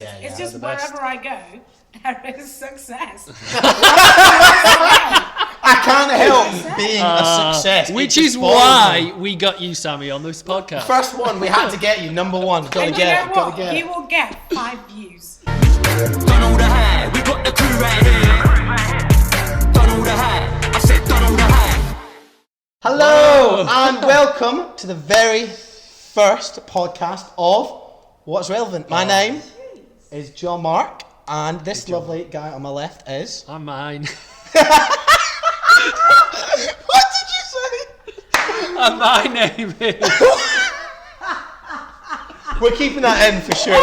It's just wherever I go, there is success. I can't help being a success. Which is why we got you, Sammy, on this podcast. First one, we had to get you, number one. Gotta get it. You will get 5 views. Done all the high, we got the crew right here. Done all the high, I said done all the high. Hello and welcome to the very first podcast of What's Relevant. My name is John Mark, and this lovely guy on my left is... I'm mine. What did you say? And my name is... We're keeping that in for sure.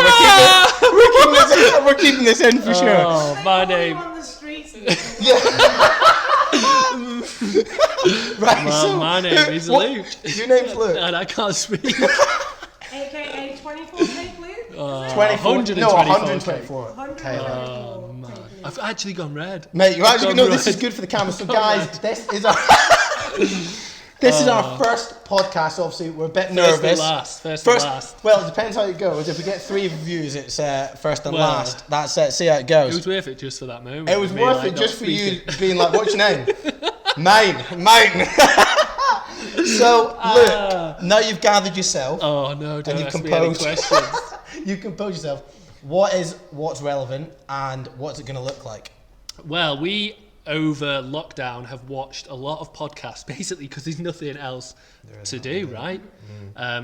We're keeping this in for sure. Oh, my name... on the streets. Right, Well, so my name is Luke. Your name's Luke. And I can't speak. AKA 24K Luke. 124. 124. Oh, man. I've actually gone red. Mate, you actually Gone know red. this is good for the camera. So guys, this is our this is our first podcast. Obviously, we're a bit nervous. First and last. Well, it depends how it goes. If we get 3 reviews, it's first and Well, last. That's it. See how it goes. It was worth it just for that moment. It was Me, worth like, it not just for you speaking. being like, what's your name? Mine. So, look, now you've gathered yourself. Oh, no, don't And you ask me any composed. questions. You compose yourself. What's relevant and what's it going to look like? Well, we, over lockdown, have watched a lot of podcasts, basically, because there's nothing else to do, right?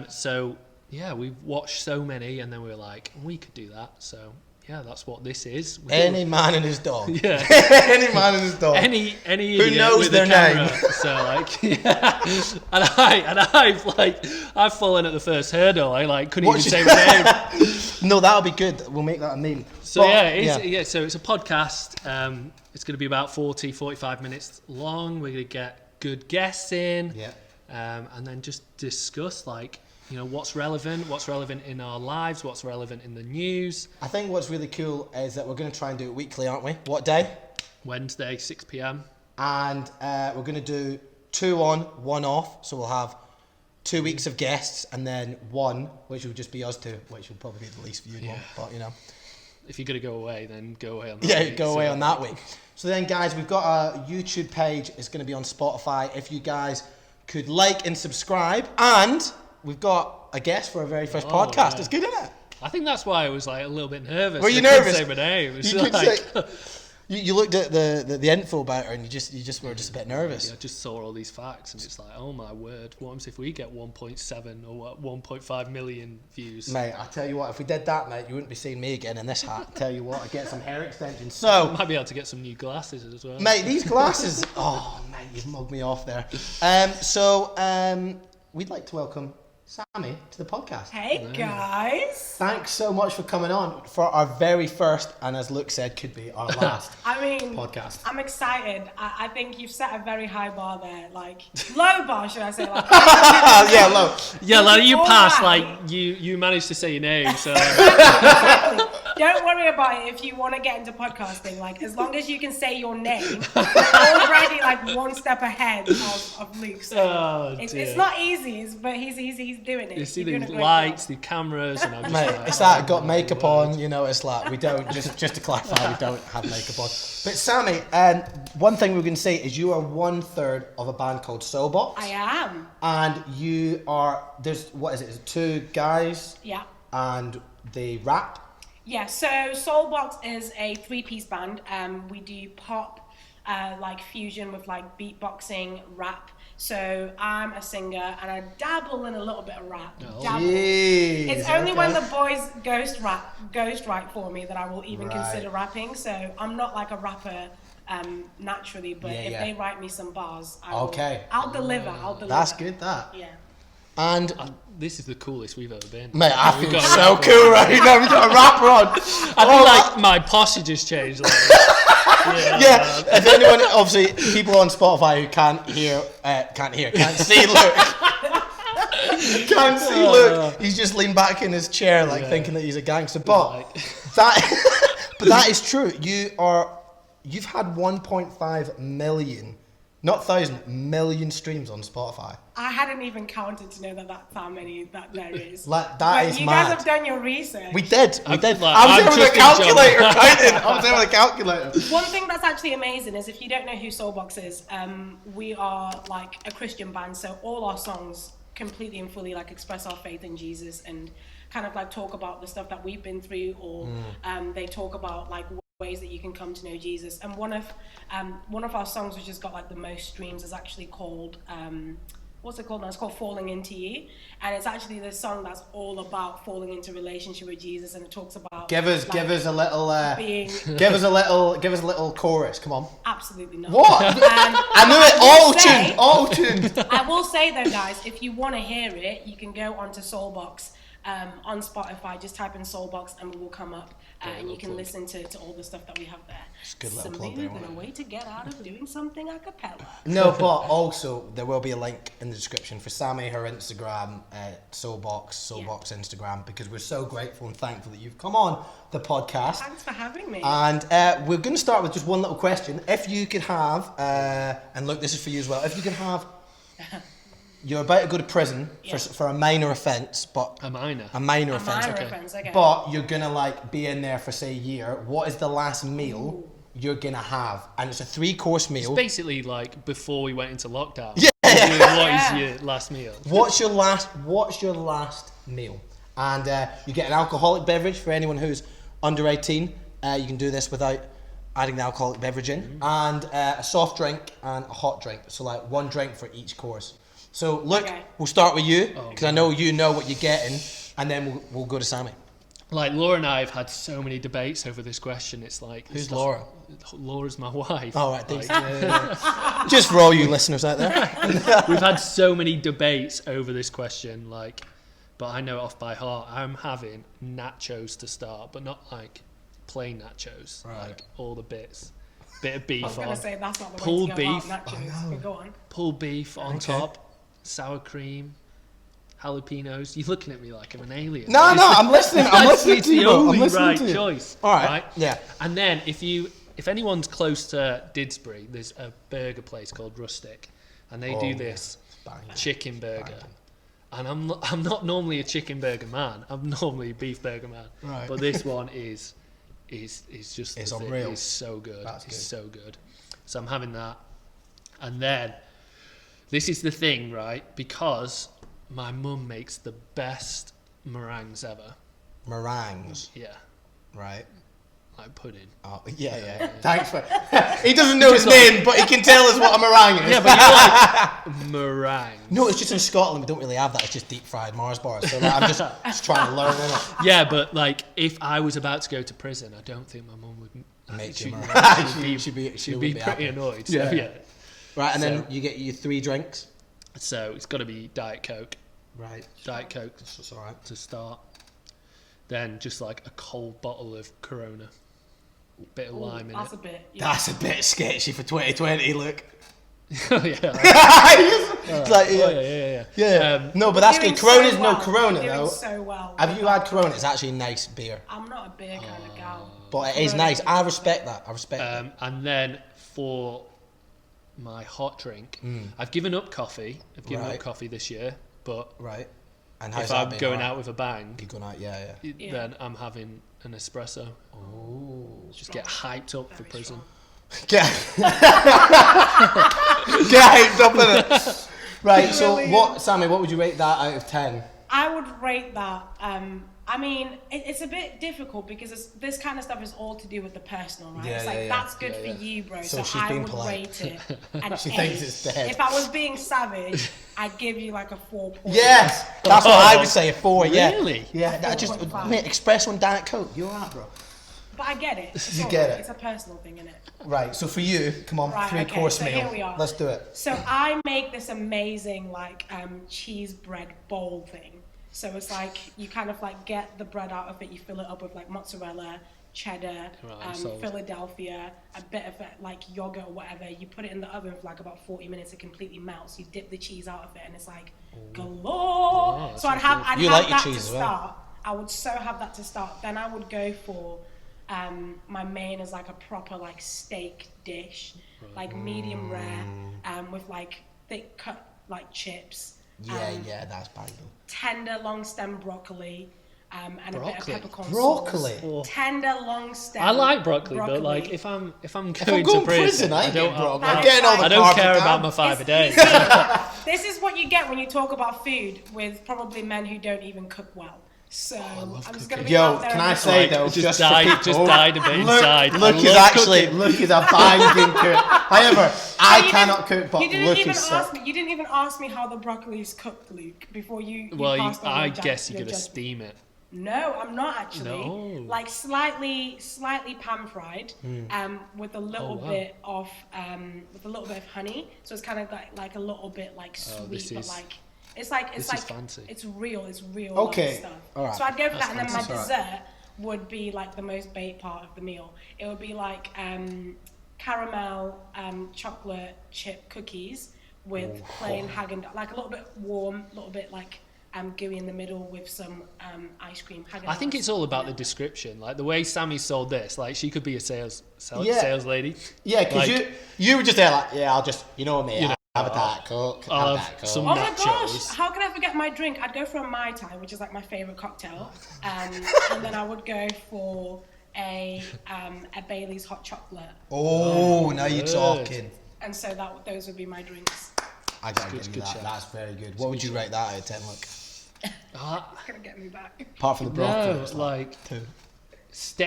So, yeah, we've watched so many, and then we were like, we could do that. So, yeah, that's what this is. Any man and his dog. Yeah. Any man and his dog. Any Who idiot knows with their a camera. name? So like, yeah, I've fallen at the first hurdle. I couldn't even say my name. No, that'll be good. We'll make that a meme. So so it's a podcast. It's going to be about 45 minutes long. We're going to get good guests in, and then just discuss what's relevant in our lives, what's relevant in the news. I think what's really cool is that we're going to try and do it weekly, aren't we? What day? Wednesday, 6 p.m. And we're going to do 2 on, 1 off. So we'll have 2 weeks of guests and then 1, which will just be us 2, which will probably be the least viewed one. But, If you're going to go away, then go away on that week. Go away on that week. So then, guys, we've got a YouTube page. It's going to be on Spotify. If you guys could like and subscribe. And we've got a guest for our very first podcast. Yeah. It's good, isn't it? I think that's why I was a little bit nervous. Were you I couldn't nervous? say my name. It's You could like, say- You looked at the info about her and you just were just a bit nervous. I just saw all these facts and it's like, oh my word, what happens if we get 1.7 or 1.5 million views? Mate, I tell you what, if we did that, mate, you wouldn't be seeing me again in this hat. I tell you what, I'd get some hair extensions. So, Might be able to get some new glasses as well. mate, these glasses, oh, mate, you've mugged me off there. We'd like to welcome Sammy to the podcast. Hey guys. Thanks so much for coming on for our very first, and as Luke said, could be our last I mean, podcast. I'm excited. I think you've set a very high bar there. Low bar, should I say? Yeah, low. Yeah, you All passed, right. you managed to say your name, so... Exactly. Don't worry about it if you want to get into podcasting. As long as you can say your name, you're already 1 step ahead of Luke. So it's not easy, but he's doing it. You see You're the doing a great lights, job. the cameras, and I'm just Mate, like... it's that got makeup on, it's like we don't, just to clarify, we don't have makeup on. But Sammy, one thing we're going to say is you are 1/3 of a band called Soulbox. I am. And you are, there's 2 guys? Yeah. And they rap? Yeah, so Soulbox is a 3-piece band. We do pop, fusion with beatboxing, rap. So I'm a singer and I dabble in a little bit of rap. Jeez, It's only when the boys ghost write for me that I will even Right. consider rapping. So I'm not a rapper naturally, but if they write me some bars, I'll deliver. That's good, that. Yeah. And This is the coolest we've ever been. mate, I We've feel got a so rapper cool right now. We've got a rapper on. I think my posture just changed. Yeah, if anyone, obviously, people on Spotify who can't see Luke. Can't see Luke. He's just leaned back in his chair, thinking that he's a gangster. But that is true. You've had 1.5 million not 1,000, million streams on Spotify. I hadn't even counted to know that's how many that there is. Like, but is you mad. guys have done your research. We did. I was there I'm with a calculator counting. I was there with a calculator. One thing that's actually amazing is if you don't know who Soulbox is, we are like a Christian band, so all our songs completely and fully like express our faith in Jesus and kind of like talk about the stuff that we've been through, or they talk about like ways that you can come to know Jesus. And one of our songs which has got like the most streams is actually called what's it called now? It's called Falling Into You, and it's actually this song that's all about falling into relationship with Jesus, and it talks about give us a little being give us a little chorus. Come on. Absolutely not. What? I knew it. All tuned. I will say though, guys, if you want to hear it, you can go onto Soulbox on Spotify. Just type in Soulbox and it will come up, and you can listen to all the stuff that we have there. It's a good little plug Something there, a way to get out of doing something a cappella. No, but also there will be a link in the description for Sammy, her Instagram, Soulbox Instagram, because we're so grateful and thankful that you've come on the podcast. Thanks for having me. And we're going to start with just one little question. If you could have, and look, this is for you as well. If you could have, you're about to go to prison for a minor offence, but a minor offence. Okay. But you're gonna like be in there for say a year. What is the last meal you're gonna have? And it's a 3-course meal. It's basically like before we went into lockdown. Yeah. What is your last meal? What's your last meal? And you get an alcoholic beverage for anyone who's under 18. You can do this without adding the alcoholic beverage in, and a soft drink and a hot drink. So like one drink for each course. So look, we'll start with you, because I know you know what you're getting, and then we'll go to Sammy. Like, Laura and I have had so many debates over this question. It's like... Who's Laura? Laura's my wife. Oh, right. Like, just for all you listeners out there. We've had so many debates over this question, like, but I know it off by heart. I'm having nachos to start, but not like plain nachos, like all the bits. Bit of beef I was on. going to say, that's not the Pulled way to go beef. about nachos. But go on. Pulled beef on top, sour cream, jalapenos. You're looking at me like I'm an alien. No, I'm listening. I'm listening It's to the you. only I'm listening right to you. choice. All right. Yeah. And then if anyone's close to Didsbury, there's a burger place called Rustic, and they do this chicken burger. And I'm not normally a chicken burger man. I'm normally a beef burger man. Right. But this one is just it's the thing. unreal. It's so good. That's It's good. so good. So I'm having that. And then this is the thing, right? Because my mum makes the best meringues ever. Meringues. Yeah. Right. Like pudding. Oh, yeah. Thanks for... He doesn't know his name, but he can tell us what a meringue is. Yeah, but you're like meringue. No, it's just in Scotland we don't really have that. It's just deep fried Mars bars. So like, I'm just trying to learn it. Yeah, but like if I was about to go to prison, I don't think my mum would Make she'd, you meringue. she'd be pretty annoyed. So, Yeah. yeah. Right, and then you get your 3 drinks. So it's got to be Diet Coke. Right. Diet Coke That's all right. to start. Then just like a cold bottle of Corona. Bit of lime in That's it. a bit. That's a bit sketchy for 2020, look. Oh yeah. It's like, yeah. No, but that's good. Corona's no Corona, though. So well. Have you had Corona? It's actually nice beer. I'm not a beer kind of gal. But it is nice. I respect that. I respect that. And then for my hot drink, I've given up coffee. I've given up coffee this year, but Right. And how's if that I'm been? going Alright. out with a bang, You're going out, yeah. then I'm having an espresso. Oh. Just get hyped up for prison. Get hyped up in it. Right, so Sammy, what would you rate that out of 10? I would rate that. I mean, it's a bit difficult because this kind of stuff is all to do with the personal, right? Yeah, it's like, yeah. that's good for you, bro. So So she's I being would polite. rate it an She 8. thinks it's dead. If I was being savage, I'd give you like a 4. Yes, that's what I would say, a 4, yeah. Really? Yeah, that just, 4.5. mate, espresso and Diet Coke, you're alright, bro. But I get it. It's You all get right. it. It's a personal thing, innit? Right, so for you, come on, Right, 3-course okay, so meal. here we are. Let's do it. So I make this amazing like cheese bread bowl thing. So it's like you kind of like get the bread out of it, you fill it up with like mozzarella, cheddar, Right, sold. Philadelphia, a bit of like yogurt or whatever. You put it in the oven for like about 40 minutes. It completely melts. You dip the cheese out of it, and it's like galore. that So I'd sounds have You that like your to cheese as well. start. I would so have that to start. Then I would go for My main is like a proper like steak dish, like medium rare, with like thick cut like chips. Yeah, that's banging. Tender long stem broccoli, and a bit of peppercorn Broccoli. sauce. Tender long stem. I like broccoli, but like if I'm going going to prison, I I get don't. broccoli. I'm I'm getting all the I don't carbs care I about can. my 5 a day. This is what you get when you talk about food with probably men who don't even cook well. So I'm just gonna be Yo, out there can and I be say like, though, just for died people, a bit inside. Luke I is love actually cooking. Luke is a banging cook. However, I you cannot didn't- cook, but you didn't Luke even is ask sick. me. You didn't even ask me how the broccoli is cooked, Luke, before you. Well, passed on I your guess you're your gonna judgment. steam it. No, I'm not actually. No. Like slightly pan fried, with a little wow. bit of honey. So it's kind of like a little bit like sweet, this but is- like it's like this is fancy. It's real. It's real. Okay, like, stuff. alright. So I'd go for that, and then my fancy. Alright. dessert would be like the most baked part of the meal. It would be like caramel chocolate chip cookies with plain Haagen-Dazs, like a little bit warm, a little bit like gooey in the middle with some ice cream. Haagen-Dazs. I think it's all about the description. Like the way Sammy sold this, like she could be a sales lady. Yeah, because Like- you were just there like, yeah, I'll just, you know me, You know, have a Diet Coke, I'll have a have Diet Coke. some- Oh my nachos. gosh, how can I forget my drink? I'd go for a Mai Tai, which is like my favourite cocktail. And then I would go for a Bailey's hot chocolate. Oh, now you're good. talking. And so those would be my drinks. I gotta good, give you good that. shout. That's very good. What would you rate that out of 10, Luke? Ah, Gonna get me back. Apart from the broccoli. no, it's like 2.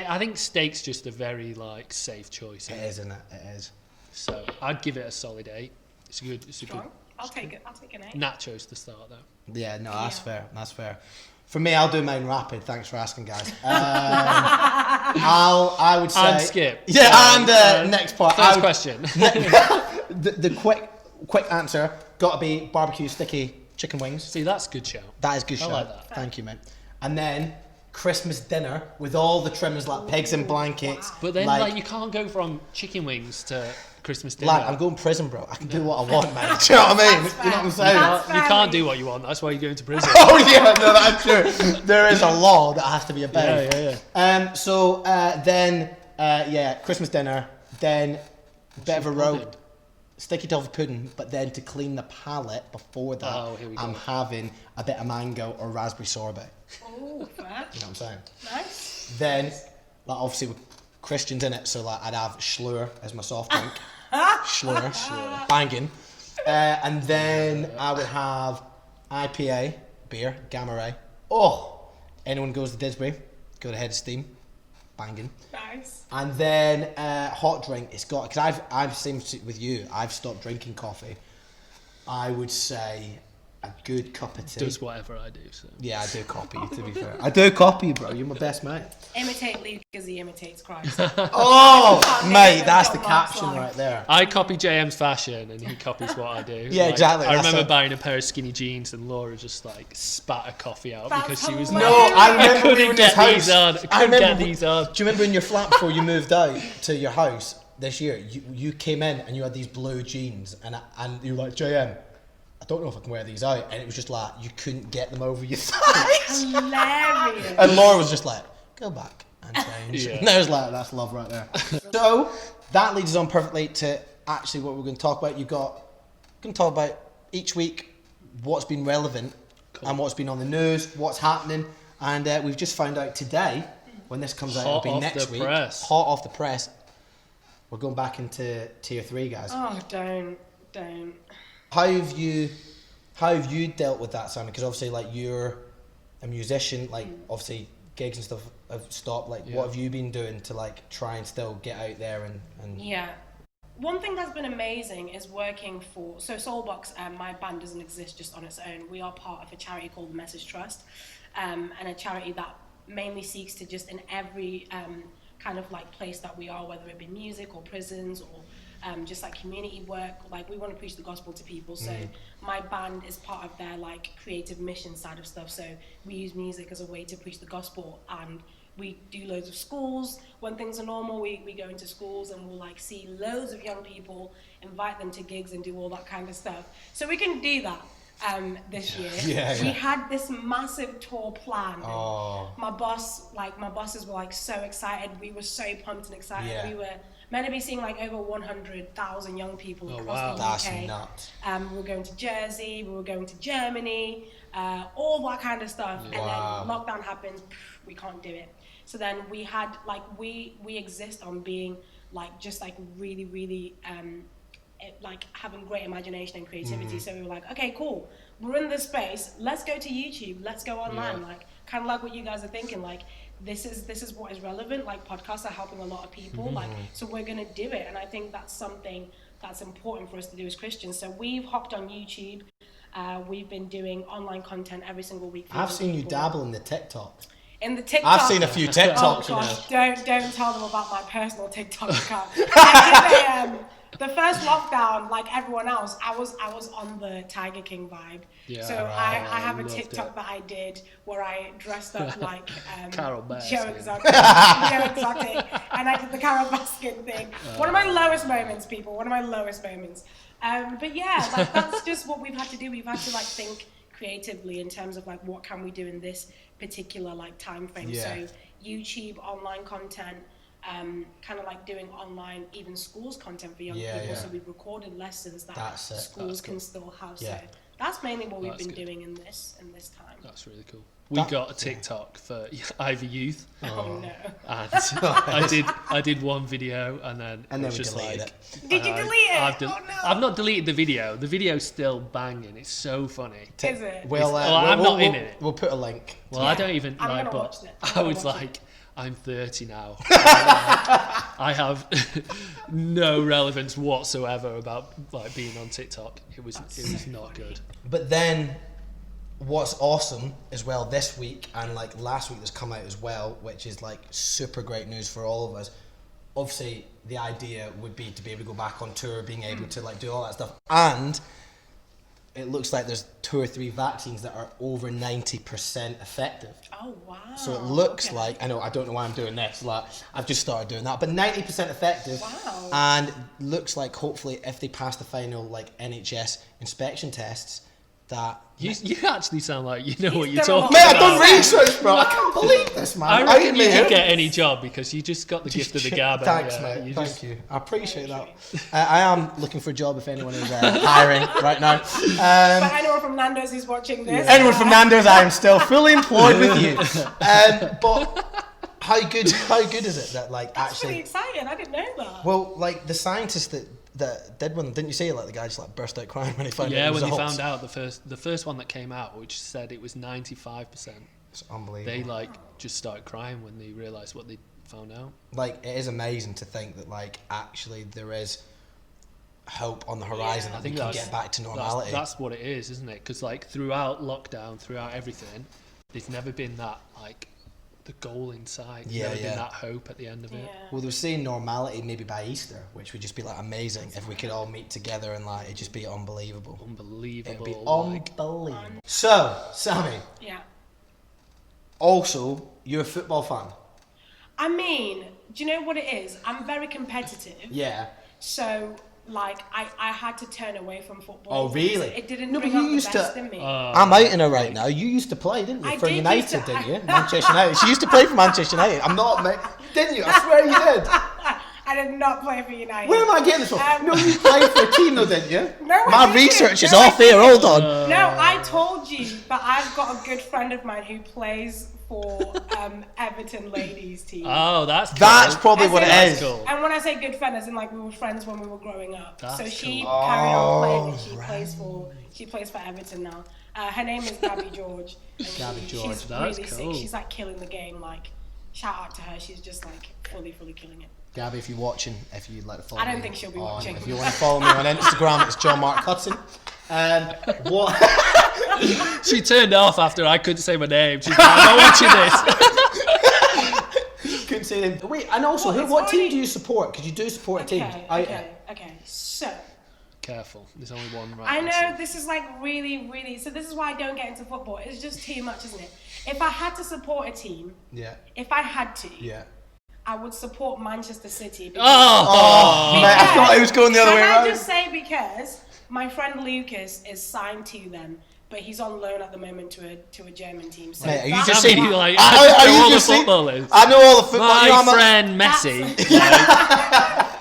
I think steak's just a very like safe choice. It is, isn't it? It is. So I'd give it a solid 8. It's a good. It's a good. Strong. I'll take it. I'll take an 8. Nachos to start though. Yeah, no, that's Yeah. fair. That's fair. For me, I'll do mine rapid. Thanks for asking, guys. I would say. And skip. Yeah, and next part. First question. The quick answer got to be barbecue sticky chicken wings. See, that's a good shout. That is good shout. like that. Thank you, mate. And then Christmas dinner with all the trimmings like pigs in blankets. But then, like, you can't go from chicken wings to Christmas dinner. Like, I'm going prison, bro. I can do what I want, man. Do you know what I mean? That's You know what I'm fair. saying? That's you can't do what you want. That's why you're going to prison. Oh yeah, no, that's true. There is a law that has to be obeyed. Yeah. So then, Christmas dinner, then bit of a road, sticky toffee pudding, but then to clean the palate before that, Here we I'm go. having a bit of mango or raspberry sorbet. Oh, fair. You know what I'm saying? Nice. Then, like obviously with Christians in it, so like I'd have Schlur as my soft drink. Schlur, banging. And then I would have IPA beer, Gamma Ray. Oh, anyone goes to Didsbury, go to Head of Steam, banging. Nice. And then hot drink, it's got, because I've seen with you, I've stopped drinking coffee. I would say a good cup of tea. Does whatever I do. So. Yeah, I do copy you, to be fair. I do copy you, bro. You're my best mate. Imitate Luke as he imitates Christ. Oh, Can't mate, name that's it, the John Mark's caption life. right there. I copy JM's fashion and he copies what I do. Yeah, exactly, I that's remember it. buying a pair of skinny jeans and Laura just like spat a coffee out That's because she was hilarious. No, I remember we were in get his these house. on. I couldn't get these on. Do you remember in your flat before you moved out to your house this year? You came in and you had these blue jeans and you were like, JM, I don't know if I can wear these out. And it was just like, you couldn't get them over your thighs. Hilarious. And Laura was just like, go back and change. Yeah. And I was like, that's love right there. So that leads us on perfectly to actually what we're going to talk about. We're going to talk about each week what's been relevant and what's been on the news, what's happening. And we've just found out today, when this comes out, Hot it'll be off next the week. press. Hot off the press. We're going back into tier 3, guys. Oh, don't. How have you dealt with that, Sammy? Because obviously, like, you're a musician. Like, obviously, gigs and stuff have stopped. Like, what have you been doing to like try and still get out there and? Yeah. One thing that's been amazing is working for Soulbox. My band doesn't exist just on its own. We are part of a charity called the Message Trust, and a charity that mainly seeks to just in every kind of like place that we are, whether it be music or prisons or just like community work, like we want to preach the gospel to people. So my band is part of their like creative mission side of stuff. So we use music as a way to preach the gospel, and we do loads of schools. When things are normal, we go into schools and we'll like see loads of young people, invite them to gigs and do all that kind of stuff. So we can do that. this year. Yeah. We had this massive tour planned. Oh. My bosses were like so excited. We were so pumped and excited. Yeah. We were meant to be seeing like over 100,000 young people across the That's UK. nuts. We were going to Jersey, we were going to Germany, all that kind of stuff. And then lockdown happens, we can't do it. So then we had like, we exist on being like, just like really, really, like having great imagination and creativity. So we were like, okay, cool. We're in this space. Let's go to YouTube. Let's go online. Like kind of like what you guys are thinking. Like this is what is relevant. Like podcasts are helping a lot of people. Like so we're gonna do it. And I think that's something that's important for us to do as Christians. So we've hopped on YouTube. We've been doing online content every single week. I've seen you dabble in the TikTok. In the TikTok. I've seen a few TikToks. Oh gosh, don't tell them about my personal TikTok account. I did the first lockdown, like everyone else, I was on the Tiger King vibe. Yeah, so I have a TikTok that I did where I dressed up like Carol Baskin. Joe Exotic, and I did the Carol Baskin thing. One of my lowest moments, people. One of my lowest moments. But yeah, like that's just what we've had to do. We've had to like think creatively in terms of like what can we do in this particular like time frame. So YouTube, online content. Kind of like doing online, even schools content for young people. So we've recorded lessons that schools can still have. So that's mainly what we've been doing in this time. That's really cool. We got a TikTok for Ivy Youth. Oh no! And I did one video and then we just deleted like. it. Did you delete it? Oh no! I've not deleted the video. The video's still banging. It's so funny. Is it? Well, I'm not in it. We'll put a link. Well, I don't even I'm like, gonna but watch it. I was like, I'm 30 now. I have no relevance whatsoever about like being on TikTok. It was not good. But then, what's awesome as well this week and like last week that's come out as well, which is like super great news for all of us. Obviously, the idea would be to be able to go back on tour, being able to like do all that stuff, and it looks like there's 2 or 3 vaccines that are over 90% effective. Oh wow! So it looks like, I don't know why I'm doing this, like I've just started doing that, but 90% effective. Wow. And looks like hopefully if they pass the final like NHS inspection tests, that You actually sound like you know what you're done a talking lot. Mate, about. I've done research, bro. I can't believe this, man. I reckon you Out could here. get any job because you just got the gift of the gab. Thanks, haven't mate. you? Thank you. I appreciate that. I am looking for a job if anyone is hiring right now. But anyone from Nando's who's watching this? Anyone from Nando's, I am still fully employed with you. But how good is it that like That's actually? really exciting. I didn't know that. Well, like the scientists that did one, didn't you say like the guy just like burst out crying when he found out? Yeah, it was when a they hoax? found out the first one that came out, which said it was 95%. It's unbelievable. They like just started crying when they realised what they found out. Like it is amazing to think that like actually there is hope on the horizon that we can get back to normality. That's what it is, isn't it? Because like throughout lockdown, throughout everything, there's never been that like the goal in sight. Never been that hope at the end of it. Well, they're saying normality maybe by Easter, which would just be like amazing if we could all meet together and like it'd just be unbelievable. Unbelievable. It'd be like, unbelievable. So, Sammy. Yeah. Also, you're a football fan. I mean, do you know what it is? I'm very competitive. Yeah. So, like, I had to turn away from football. Oh, really? It didn't No, but bring you out the used to- best in me. I'm out in her right now. You used to play, didn't you? I For did United, used to- didn't you? Manchester United. She used to play for Manchester United. I'm not, mate. Didn't you? I swear you did. I did not play for United. Where am I getting this from? No, you played for a team though, didn't you? No, I My didn't. research is No, I off here. Hold on. No, I told you, but I've got a good friend of mine who plays for Everton ladies team. oh, that's cool. That's probably As what in- it That's is. cool. And when I say good friend, as in like we were friends when we were growing up. That's so she cool. carried on playing and she plays for Everton now. Her name is Gabby George. And Gabby George, she's that's really cool. sick. She's like killing the game. Like shout out to her. She's just like fully killing it. Gabby, if you're watching, if you'd like to follow me. I don't think she'll be watching. If you want to follow me on Instagram, it's John Mark Hudson. What? She turned off after I couldn't say my name. She's like, I'm not watching this. Couldn't say anything. Wait, and also, Well, it's what team already- do you support? Because you do support a team. Okay. So Careful, there's only one right I know answer. this is like really. So this is why I don't get into football. It's just too much, isn't it? If I had to support a team, Yeah. if I had to, Yeah. I would support Manchester City. Because Oh! Mate, I thought it was going the other way Can around. I just say because My friend Lucas is signed to them, but he's on loan at the moment to a German team. So Mate, are you that's just why- saying? Like, Are you all the just saying? footballers. I know all the football. My friend Messi.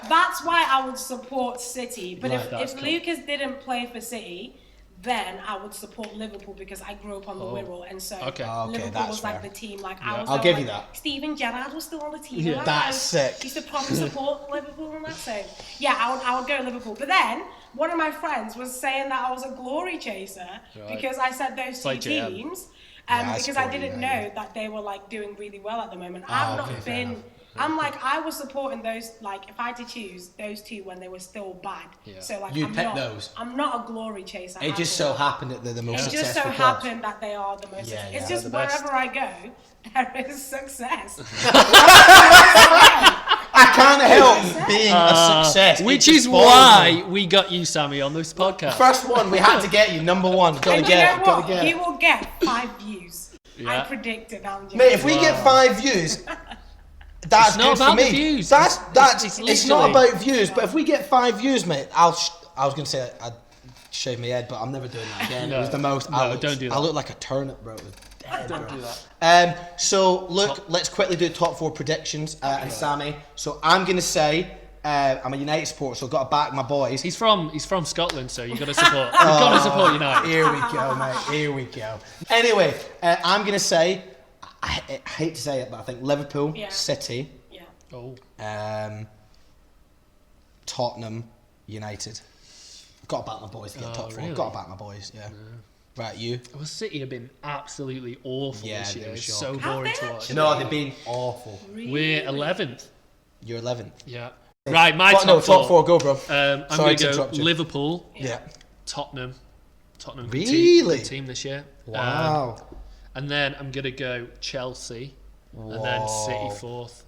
That's why I would support City. But Right, that's if cool. Lucas didn't play for City, then I would support Liverpool because I grew up on the Wirral, and so Okay. Liverpool that's was like fair. the team. Like Yeah. I was. I'll there, give like, you that. Steven Gerrard was still on the team. Yeah. Like, That's I sick. used to probably support Liverpool and that. So yeah, I would go Liverpool. But then one of my friends was saying that I was a glory chaser because I said those two like JM. teams. Yeah, I because I support didn't United. know that they were like doing really well at the moment. I've not been. I'm like I was supporting those. Like if I had to choose those two when they were still bad. Yeah. So like You I'm picked not. those. I'm not a glory chaser. It just at all. so happened that they're the most It just so successful clubs. happened that they are the most. Yeah, It's yeah, just the best. wherever I go, there is success. I can't help being a success. Which It is just follows why me. we got you, Sammy, on this podcast. First one, we had to get you. Number one. Gotta And you get know it. Gotta what? get He it. will get 5 views. I Yeah. predict it now. Mate, if we get 5 views, that's It's not good for about me. the views. That's It's it's not literally- about views. But if we get 5 views, mate, I was gonna say I'd shave my head, but I'm never doing that again. No. It was the most. No, don't do that. I look like a turnip, bro. It was dead, don't do that. So look, let's quickly do top 4 predictions. And Sammy. So I'm gonna say. I'm a United supporter, so I've got to back my boys. He's from Scotland, so you've got to support. You've got to support United. Here we go, mate. Here we go. Anyway, I'm gonna say. I hate to say it, but I think Liverpool, City, Yeah. Oh, Tottenham, United. Got to back my boys to get top 4. really? Got to back my boys. Yeah. Right, you. well, City have been absolutely awful Yeah, this they year. were It's shocking. so Have boring they to watch. actually? No, they've been awful. We're 11th. You're 11th. Yeah. Right, my No, top 4. Go, bro. I'm Sorry going to to go interrupt you. Liverpool, Yeah. Tottenham. Tottenham Really? good team this year. Wow. And then I'm going to go Chelsea. And then City 4th.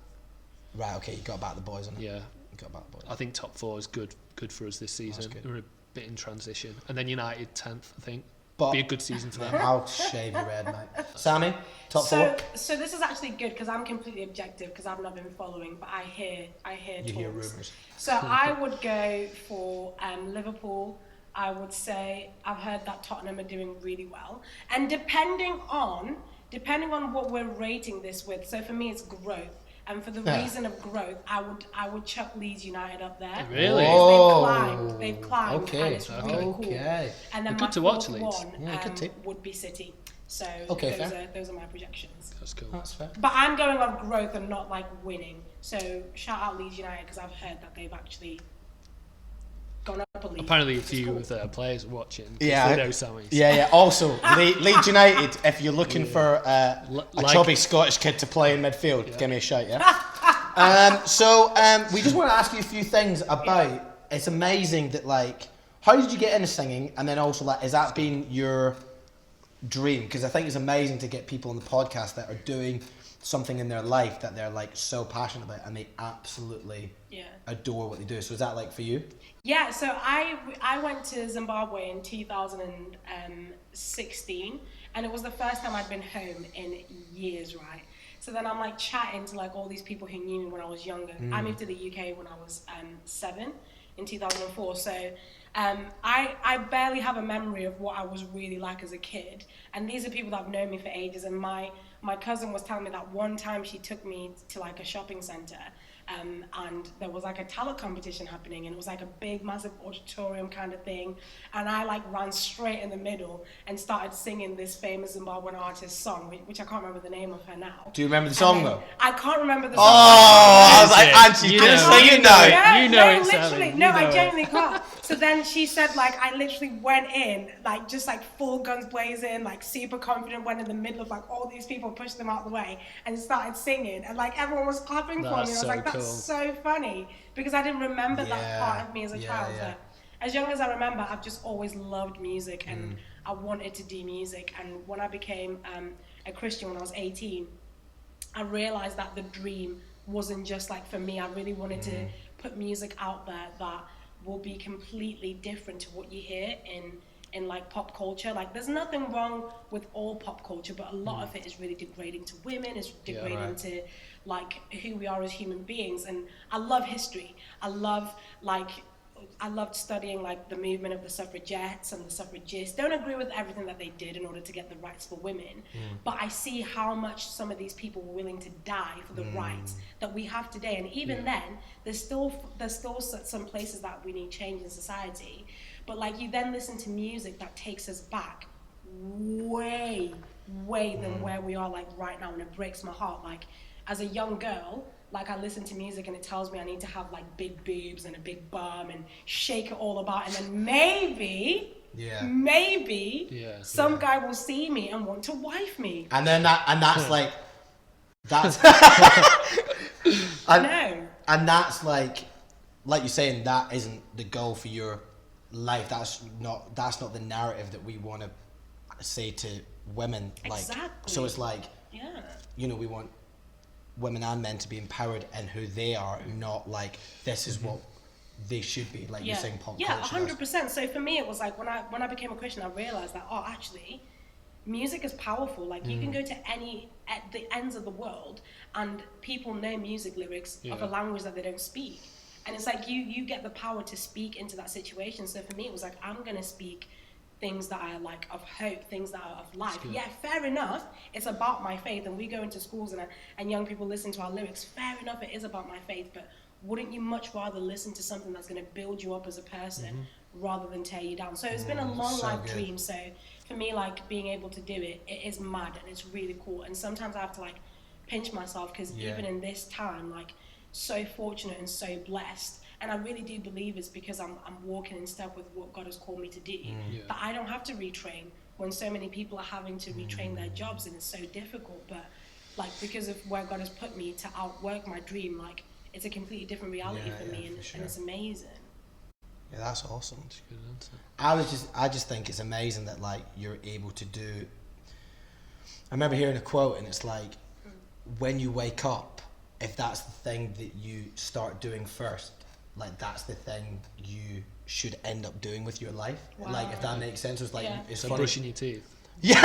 Right, okay, you got to back the boys on it. Yeah. You got to back the boys. I think top 4 is good for us this season. good. We're a bit in transition. And then United 10th, I think. But- Be a good season for them. I'll shave your head, mate. Sammy, top 4. So this is actually good because I'm completely objective because I've not been following, but I hear You talks. hear rumours. So I would go for Liverpool. I would say I've heard that Tottenham are doing really well, and depending on what we're rating this with. So for me, it's growth, and for the reason of growth, I would chuck Leeds United up there. Really? They've climbed, Okay, and it's really cool. okay. And then Good my to watch, fourth Leeds. one Yeah, good team. would be City. So Okay, those are my projections. That's cool. That's fair. But I'm going on growth and not like winning. So shout out Leeds United because I've heard that they've actually gone up a league. Apparently, a It's few cool. of the players are watching. 'cause Yeah. They know Sammy. Yeah, yeah. Also, Leeds United, if you're looking for a Like- chubby Scottish kid to play in midfield, give me a shout, yeah? We just want to ask you a few things about, it's amazing that, like, how did you get into singing? And then also, like, has that been your dream? Because I think it's amazing to get people on the podcast that are doing something in their life that they're, like, so passionate about and they absolutely adore what they do. So is that, like, for you? Yeah, so I went to Zimbabwe in 2016, and it was the first time I'd been home in years, right? So then I'm like chatting to like all these people who knew me when I was younger. I moved to the UK when I was 7 in 2004. So I barely have a memory of what I was really like as a kid. And these are people that have known me for ages. And my cousin was telling me that one time she took me to like a shopping centre. And there was like a talent competition happening, and it was like a big massive auditorium kind of thing, and I like ran straight in the middle and started singing this famous Zimbabwean artist song, which I can't remember the name of her now. Do you remember the song, though? I can't remember the song. Oh, I was like, Auntie, You can you know. sing it now? Yeah, You know no, it, Sally. literally. You No, know I it. genuinely can't. So then she said, like, I literally went in, like, just like full guns blazing, like super confident, went in the middle of like all these people, pushed them out of the way, and started singing, and like everyone was clapping for me. I That's was so like, that's cool. so funny because I didn't remember that Yeah. part of me as a child. Yeah. But as young as I remember, I've just always loved music, and I wanted to do music. And when I became a Christian when I was 18, I realized that the dream wasn't just like for me. I really wanted to put music out there that will be completely different to what you hear in like pop culture. Like there's nothing wrong with all pop culture, but a lot of it is really degrading to women, it's degrading to like who we are as human beings. And I love history. I love like I loved studying like the movement of the suffragettes and the suffragists. Don't agree with everything that they did in order to get the rights for women, but I see how much some of these people were willing to die for the rights that we have today. And even then, there's still some places that we need change in society. But like you then listen to music that takes us back way than where we are like right now, and it breaks my heart. Like as a young girl, like I listen to music and it tells me I need to have like big boobs and a big bum and shake it all about, and then maybe some guy will see me and want to wife me. And then that's like that's and that's like you're saying, that isn't the goal for your life. That's not the narrative that we want to say to women. Like so it's like you know, we want women and men to be empowered in who they are, not like this is what they should be, like you're saying pop culture. 100%. So for me it was like when I became a Christian, I realized that actually music is powerful. Like you can go to at the ends of the world and people know music lyrics of a language that they don't speak, and it's like you get the power to speak into that situation. So for me it was like, I'm gonna speak things that are like of hope, things that are of life. Yeah, fair enough, it's about my faith, and we go into schools and young people listen to our lyrics. Fair enough, it is about my faith, but wouldn't you much rather listen to something that's going to build you up as a person rather than tear you down? So it's been a long life dream. So for me, like being able to do it is mad, and it's really cool. And sometimes I have to like pinch myself, because even in this time, like so fortunate and so blessed. And I really do believe it's because I'm walking in step with what God has called me to do. That I don't have to retrain when so many people are having to retrain their jobs, and it's so difficult. But like because of where God has put me to outwork my dream, like it's a completely different reality for me, and it's amazing. Yeah, that's awesome. That's a good answer. I just think it's amazing that like you're able to do. I remember hearing a quote, and it's like, when you wake up, if that's the thing that you start doing first, like that's the thing you should end up doing with your life. Like if that makes sense. It's like it's like brushing your teeth. Yeah.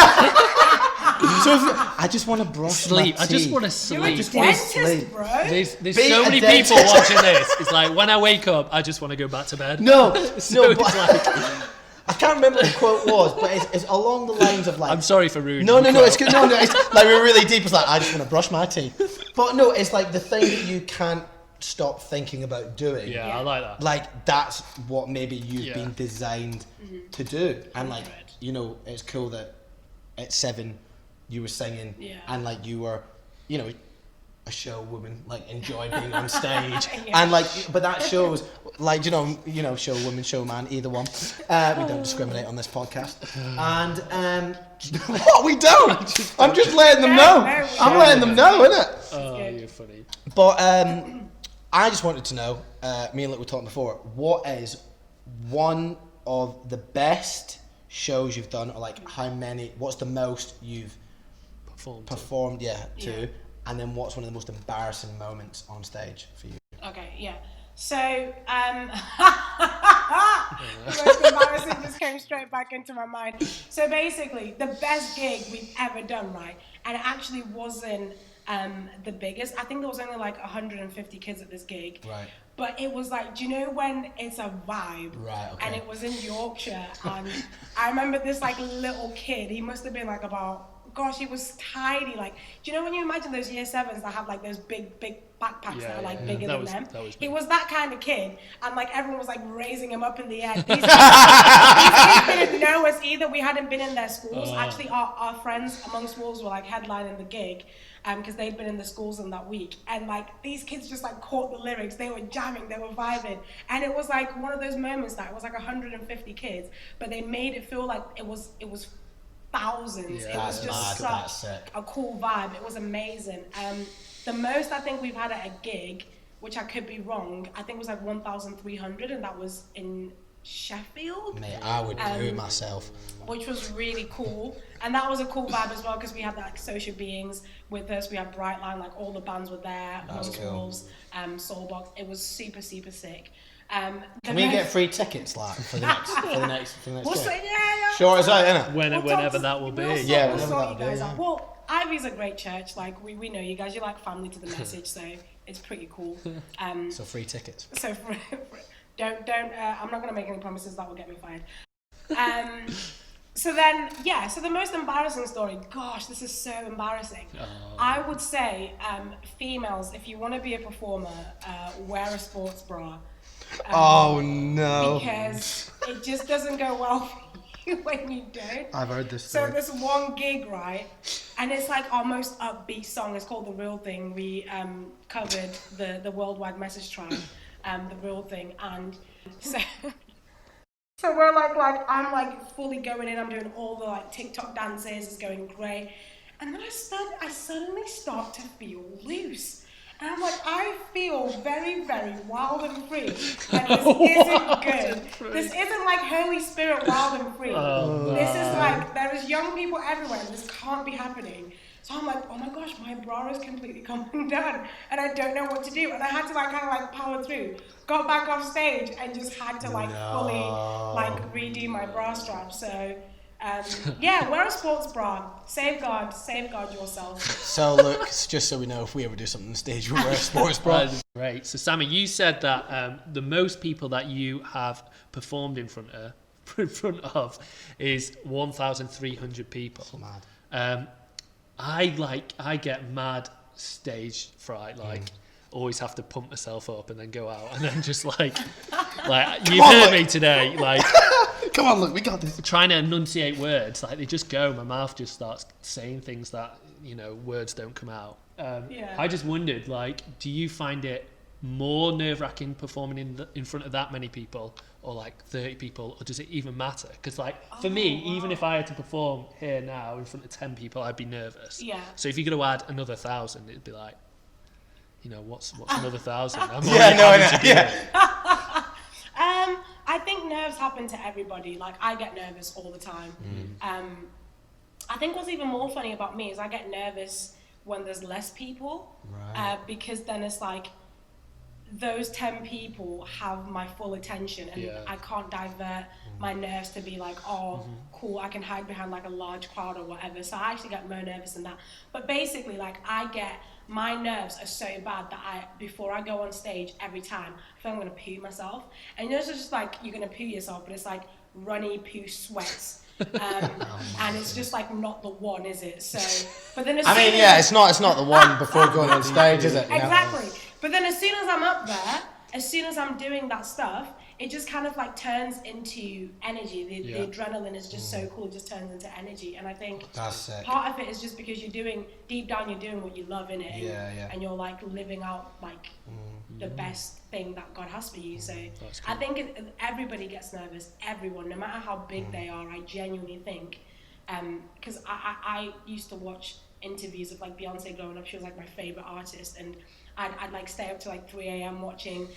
So I just want to brush my teeth. I just want to sleep. You're a dentist, bro. There's so many people watching this. It's like when I wake up, I just want to go back to bed. No, so but I can't remember what the quote was, but it's along the lines of like. I'm sorry for ruining. No, it's good. No, it's like we're really deep. It's like I just want to brush my teeth. But no, it's like the thing that you can't stop thinking about doing. Yeah, I like that. Like that's what maybe you've been designed to do, and like you know, it's cool that at 7 you were singing, and like you were, you know, a show woman, like enjoy being on stage, and like, but that shows, like you know, show woman, show man, either one. We don't discriminate on this podcast, and what we don't. I'm just letting them know. I'm letting them know, innit? Oh, you're funny. But I just wanted to know, me and Luke were talking before, what is one of the best shows you've done, or like how many, what's the most you've performed to, and then what's one of the most embarrassing moments on stage for you? Okay, so the most embarrassing just came straight back into my mind. So basically, the best gig we've ever done, right? And it actually wasn't the biggest. I think there was only like 150 kids at this gig. Right. But it was like, do you know when it's a vibe? Right, okay. And it was in Yorkshire, and I remember this like little kid, he must have been like he was tiny. Like, do you know when you imagine those year 7s that have like those big backpacks that are like bigger than them? He was that kind of kid, and like everyone was like raising him up in the air. These kids didn't know us either. We hadn't been in their schools. Actually, our friends amongst Wolves were like headlining the gig, because they'd been in the schools in that week, and like these kids just like caught the lyrics. They were jamming, they were vibing, and it was like one of those moments that it was like 150 kids, but they made it feel like it was thousands. It was just such a cool vibe. It was amazing. The most I think we've had at a gig, which I could be wrong, I think was like 1,300, and that was in Sheffield. Mate, I would do it myself. Which was really cool, and that was a cool vibe as well, because we had like Social Beings with us. We had Brightline, like all the bands were there. Amongst Wolves, Soulbox. It was super sick. Can we get free tickets like for the next we'll gig? say, Sure, it's out, innit? Whenever that will be. We'll sort you guys out. Well, Ivy's a great church. Like we know you guys. You're like family to the message, so it's pretty cool. So free tickets. So Don't. I'm not gonna make any promises that will get me fired. So the most embarrassing story. Gosh, this is so embarrassing. Oh. I would say, females, if you want to be a performer, wear a sports bra. Oh no! Because it just doesn't go well for you when you don't. I've heard this So story. this one gig, right, and it's like our most upbeat song. It's called The Real Thing. We covered the Worldwide Message Tribe, The Real Thing, and so we're like I'm like fully going in. I'm doing all the like TikTok dances. It's going great, and then I suddenly start to feel loose. And I'm like, I feel very, very wild and free. And this isn't good. This isn't like Holy Spirit wild and free. This is like, there is young people everywhere. This can't be happening. So I'm like, oh my gosh, my bra is completely come undone. And I don't know what to do. And I had to like kind of like power through. Got back off stage and just had to like fully like redo my bra strap. So wear a sports bra. Safeguard yourself. So look, just so we know, if we ever do something on stage, we'll wear a sports bra. Right. So Sammy, you said that the most people that you have performed in front of is 1,300 people. That's mad. I get mad stage fright. Like always have to pump myself up and then go out and then just like you heard me today. Like. Come on, look, we got this. Trying to enunciate words, like they just go. My mouth just starts saying things that words don't come out. I just wondered, like, do you find it more nerve-wracking performing in front of that many people, or like 30 people, or does it even matter? Because like for me, even if I had to perform here now in front of 10 people, I'd be nervous. Yeah. So if you're going to add another 1,000, it'd be like, what's another 1,000? I think nerves happen to everybody. Like, I get nervous all the time. I think what's even more funny about me is I get nervous when there's less people. Right. Because then it's like, those 10 people have my full attention, and I can't divert my nerves to be like, cool, I can hide behind like a large crowd or whatever. So I actually get more nervous than that. But basically, like, my nerves are so bad that before I go on stage every time, I feel I'm gonna poo myself. And it's just like, you're gonna poo yourself, but it's like runny poo sweats. And it's just like not the one, is it? So, but then it's not the one before going on stage, is it? Exactly. But then as soon as I'm up there, as soon as I'm doing that stuff, it just kind of like turns into energy. The adrenaline is just so cool. It just turns into energy. And I think that's sick. Part of it is just because deep down you're doing what you love in it. And you're like living out like the best thing that God has for you. So cool. I think everybody gets nervous. Everyone, no matter how big they are, I genuinely think, because I used to watch interviews of like Beyonce growing up. She was like my favorite artist, and I'd like stay up to like 3 a.m. watching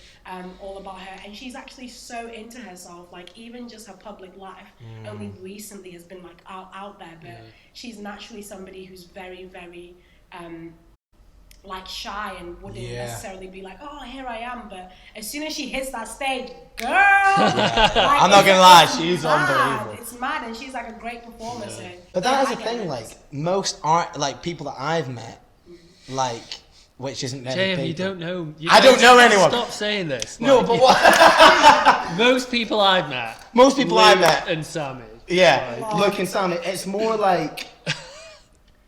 all about her, and she's actually so into herself. Like even just her public life only recently has been like out there, but she's naturally somebody who's very, very like shy and wouldn't necessarily be like, oh, here I am. But as soon as she hits that stage, girl, like, I'm not gonna lie, she's unbelievable. It's mad, and she's like a great performer. So, but that is the thing, like most art, like people that I've met, like. Which isn't many JM, people. you don't know. I don't know anyone. Stop saying this. No, but what? Most people I've met. Most people I've met. And Sammy. Yeah, look, and Sammy, it's more like.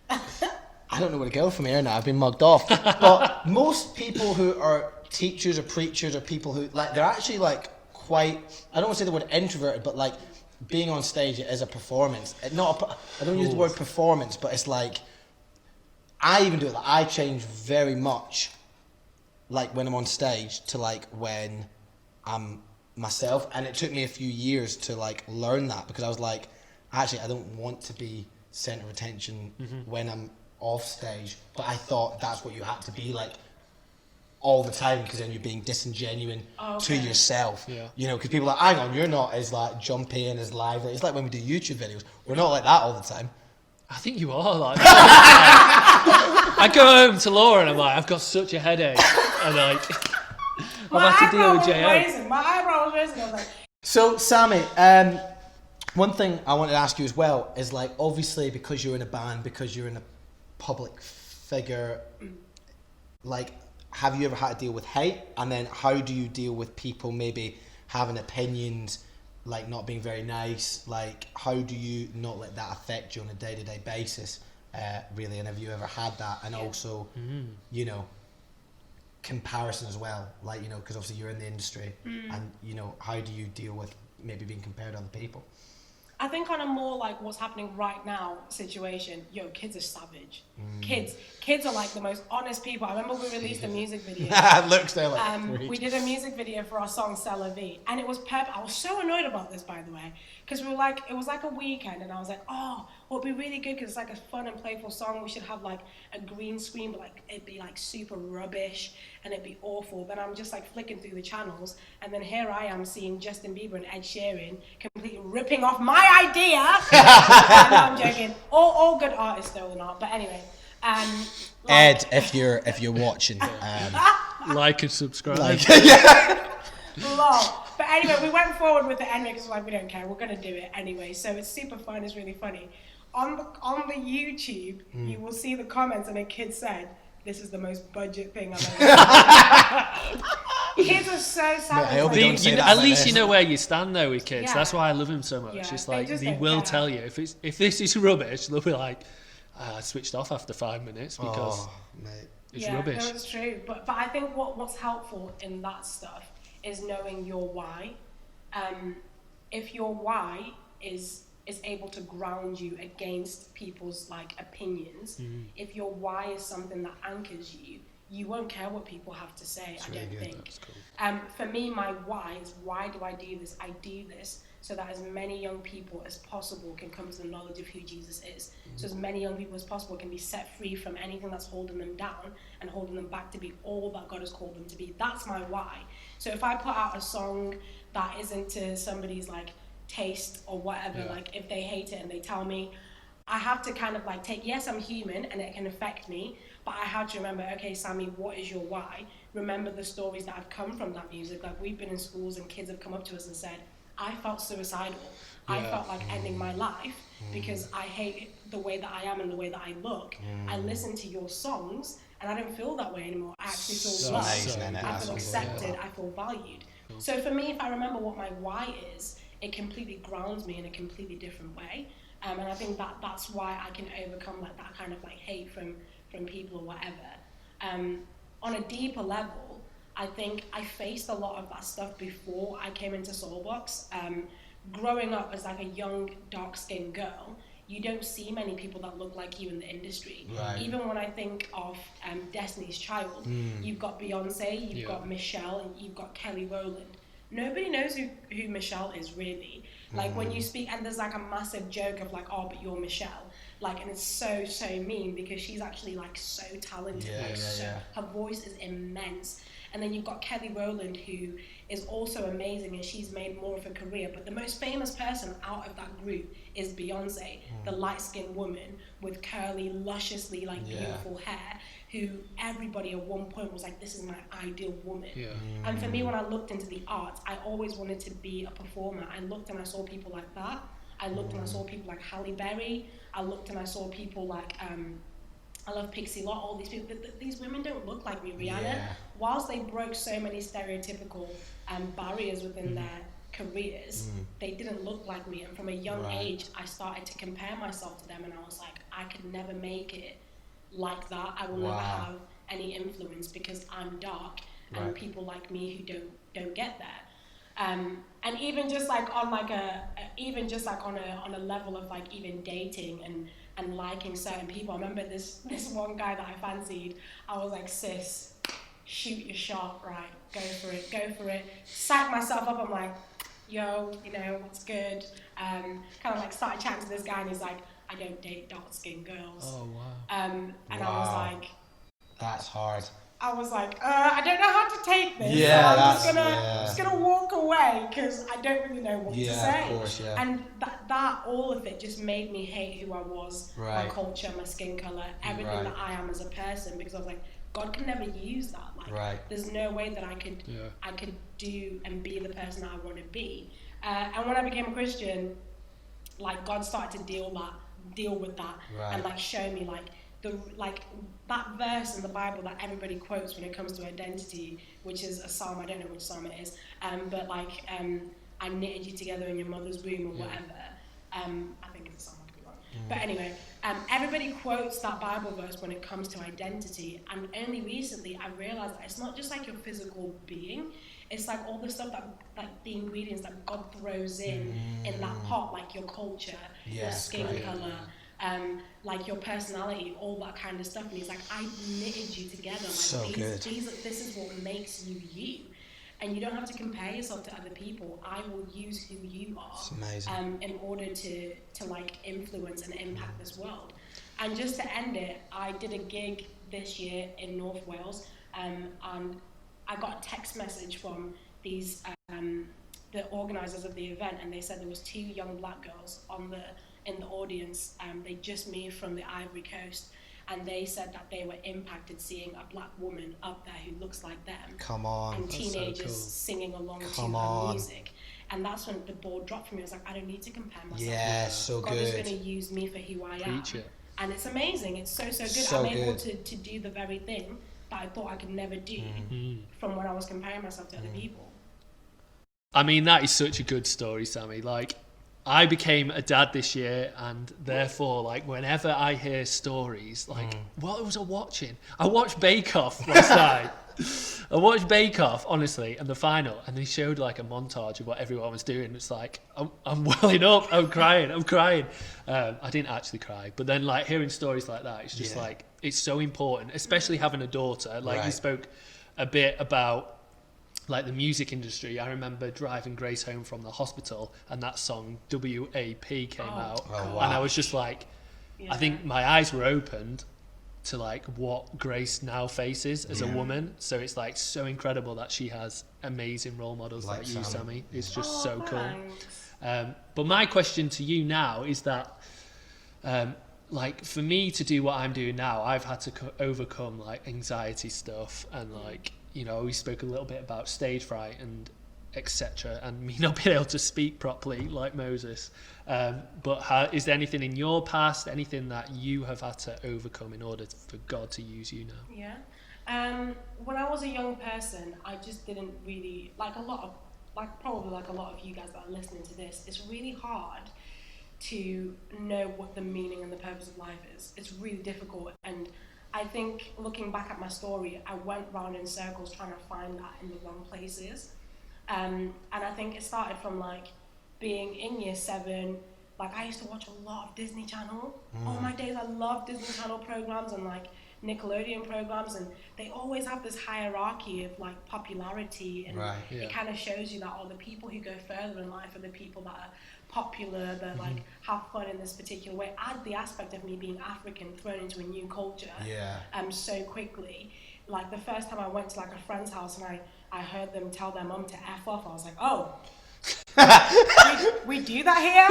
I don't know where to go from here now. I've been mugged off. But most people who are teachers or preachers or people who like, they're actually like quite. I don't want to say the word introverted, but like being on stage is a performance. I don't use the word performance, but it's like. I even do it. Like, I change very much, like when I'm on stage to like when I'm myself, and it took me a few years to like learn that because I was like, actually, I don't want to be center of attention when I'm off stage, but I thought that's what you had to be like all the time because then you're being disingenuous to yourself. Because people are like, hang on, you're not as like jumpy and as lively. It's like when we do YouTube videos, we're not like that all the time. I think you are like that. I go home to Laura and I'm like, I've got such a headache. And like, I've had to deal with JM. My eyebrow was raising. I was like... So, Sammy, one thing I wanted to ask you as well is like, obviously, because you're in a band, because you're in a public figure, like, have you ever had to deal with hate? And then how do you deal with people maybe having opinions, like not being very nice. Like, how do you not let that affect you on a day-to-day basis, really? And have you ever had that? And also, you know, comparison as well, like, you know, because obviously you're in the industry, and, you know, how do you deal with maybe being compared to other people? I think on a more like what's happening right now situation, kids are savage. Kids are like the most honest people. I remember we released a music video. Looks there like we did a music video for our song C'est La Vie, and it was perfect. I was so annoyed about this, by the way, because we were like, it was like a weekend, and I was like, oh, well, it'd be really good because it's like a fun and playful song. We should have like a green screen, but like it'd be like super rubbish and it'd be awful. Then I'm just like flicking through the channels, and then here I am seeing Justin Bieber and Ed Sheeran completely ripping off my idea. No, I'm joking. All good artists though, not. But anyway, Ed, if you're watching, like and subscribe. Lol. But anyway, we went forward with the end because we're like, we don't care, we're gonna do it anyway. So it's super fun, it's really funny. On the YouTube, you will see the comments, and a kid said, "This is the most budget thing I've ever seen." Kids are so savage. At least you know where you stand though with kids. Yeah. That's why I love him so much. Yeah, It's like they don't will care. tell you if this is rubbish, they'll be like, I switched off after 5 minutes because it's rubbish. No, it's true. But I think what's helpful in that stuff is knowing your why. If your why is able to ground you against people's like opinions, if your why is something that anchors you, you won't care what people have to say. That's I don't think. That's cool. For me, my why is, why do I do this? I do this so that as many young people as possible can come to the knowledge of who Jesus is. So as many young people as possible can be set free from anything that's holding them down and holding them back to be all that God has called them to be. That's my why. So if I put out a song that isn't to somebody's like taste or whatever, like if they hate it and they tell me, I have to kind of like take, yes, I'm human and it can affect me, but I have to remember, okay, Sammy, what is your why? Remember the stories that have come from that music. Like we've been in schools and kids have come up to us and said, I felt suicidal. I felt like ending my life because I hate the way that I am and the way that I look. I listen to your songs and I don't feel that way anymore. I actually feel loved. I feel accepted. I feel valued. So for me, if I remember what my why is, it completely grounds me in a completely different way. And I think that's why I can overcome like that kind of like hate from people or whatever. On a deeper level, I think I faced a lot of that stuff before I came into Soulbox. Growing up as like a young, dark-skinned girl, you don't see many people that look like you in the industry. Right. Even when I think of Destiny's Child, you've got Beyonce, you've got Michelle, and you've got Kelly Rowland. Nobody knows who Michelle is really. Like when you speak, and there's like a massive joke of like, oh, but you're Michelle. Like, and it's so mean because she's actually like so talented. Her voice is immense. And then you've got Kelly Rowland, who is also amazing, and she's made more of a career. But the most famous person out of that group is Beyonce, the light-skinned woman with curly, lusciously like beautiful hair, who everybody at one point was like, this is my ideal woman. And for me, when I looked into the arts, I always wanted to be a performer. I looked and I saw people like that. I looked and I saw people like Halle Berry. I looked and I saw people like I love Pixie Lott, all these people. These women don't look like me. Rihanna, whilst they broke so many stereotypical barriers within their careers, they didn't look like me. And from a young age, I started to compare myself to them, and I was like, I could never make it like that. I will never have any influence because I'm dark, and people like me who don't get there. And even just like on like on a level of like even dating and liking certain people. I remember this one guy that I fancied. I was like, sis, shoot your shot, right? Go for it. Psych myself up. I'm like, yo, what's good? Kind of like started chatting to this guy, and he's like, I don't date dark-skinned girls. Oh wow. And I was like, that's hard. I was like, I don't know how to take this. Yeah, so I'm just gonna walk away because I don't really know what to say. Of course, And that all of it just made me hate who I was, my culture, my skin color, everything that I am as a person, because I was like, God can never use that. Like, there's no way that I could do and be the person that I want to be. And when I became a Christian, like God started to deal with that and like show me like that verse in the Bible that everybody quotes when it comes to identity, which is a psalm, I don't know which psalm it is, but like, I knitted you together in your mother's womb or whatever. I think it's a psalm, I could be wrong. But anyway, everybody quotes that Bible verse when it comes to identity, and only recently I realized that it's not just like your physical being, it's like all the stuff that, like the ingredients that God throws in that pot, like your culture, your skin color, like your personality, all that kind of stuff. And he's like, I knitted you together. Like, so good. This is what makes you you. And you don't have to compare yourself to other people. I will use who you are in order to like influence and impact this world. And just to end it, I did a gig this year in North Wales, and I got a text message from these the organisers of the event, and they said there was 2 young black girls in the audience. They just moved from the Ivory Coast, and they said that they were impacted seeing a black woman up there who looks like them. Come on. And teenagers so cool. singing along to her music. And that's when the ball dropped for me. I was like, I don't need to compare myself. Yeah, so God good. is going to use me for who I am. And it's amazing. It's so good. So I'm able to do the very thing that I thought I could never do from when I was comparing myself to other people. I mean, that is such a good story, Sammy. Like, I became a dad this year, and therefore, like, whenever I hear stories, like, what was I watching? I watched Bake Off last night. I watched Bake Off, honestly, and the final, and they showed like a montage of what everyone was doing. It's like, I'm welling up, I'm crying. I didn't actually cry, but then like hearing stories like that, it's just like, it's so important, especially having a daughter. Like you spoke a bit about like the music industry. I remember driving Grace home from the hospital, and that song WAP came out, and I was just like, I think my eyes were opened to like what Grace now faces as a woman. So it's like so incredible that she has amazing role models like you, Sammy. It's just so cool. But my question to you now is that like for me to do what I'm doing now, I've had to overcome like anxiety stuff, and like, you know, we spoke a little bit about stage fright and etc., and me not being able to speak properly like Moses. But is there anything in your past, anything that you have had to overcome in order for God to use you now? Yeah. When I was a young person, I just didn't really, probably like a lot of you guys that are listening to this, it's really hard to know what the meaning and the purpose of life is. It's really difficult. And I think looking back at my story, I went round in circles trying to find that in the wrong places. And I think it started from like being in year 7. Like I used to watch a lot of Disney Channel. All my days I loved Disney Channel programs and like Nickelodeon programs, and they always have this hierarchy of like popularity, and it kind of shows you that all the people who go further in life are the people that are popular, that like have fun in this particular way. Add the aspect of me being African thrown into a new culture so quickly. Like the first time I went to like a friend's house and I heard them tell their mum to F off, I was like, oh, we do that here?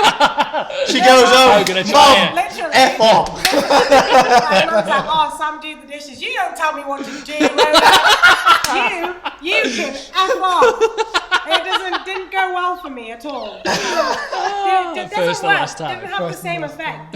She goes, oh, Mom, literally, F off. My mum's like, oh, Sam, do the dishes. You don't tell me what to do. You can F off. It didn't go well for me at all. It First and last time. Didn't have the same effect.